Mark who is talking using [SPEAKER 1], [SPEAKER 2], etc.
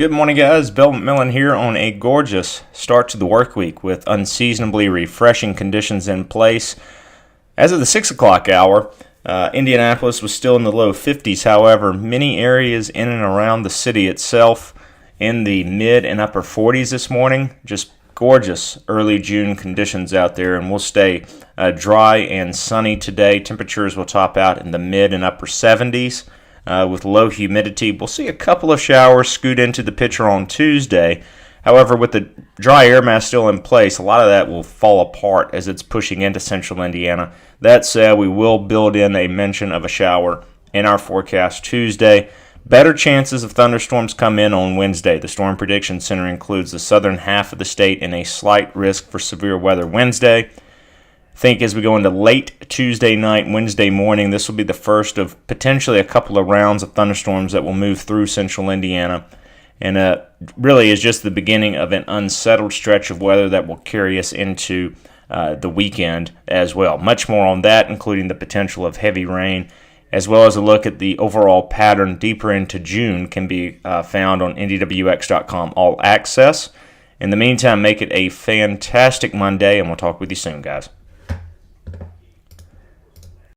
[SPEAKER 1] Good morning, guys. Bill McMillan here on a gorgeous start to the work week with unseasonably refreshing conditions in place. As of the 6 o'clock hour, Indianapolis was still in the low 50s. However, many areas in and around the city itself in the mid and upper 40s this morning. Just gorgeous early June conditions out there, and we'll stay dry and sunny today. Temperatures will top out in the mid and upper 70s. With low humidity. We'll see a couple of showers scoot into the picture on Tuesday. However, with the dry air mass still in place, a lot of that will fall apart as it's pushing into central Indiana. That said, we will build in a mention of a shower in our forecast Tuesday. Better chances of thunderstorms come in on Wednesday. The Storm Prediction Center includes the southern half of the state and a slight risk for severe weather Wednesday. I think as we go into late Tuesday night, Wednesday morning, this will be the first of potentially a couple of rounds of thunderstorms that will move through central Indiana. And really is just the beginning of an unsettled stretch of weather that will carry us into the weekend as well. Much more on that, including the potential of heavy rain, as well as a look at the overall pattern deeper into June can be found on ndwx.com All Access. In the meantime, make it a fantastic Monday, and we'll talk with you soon, guys.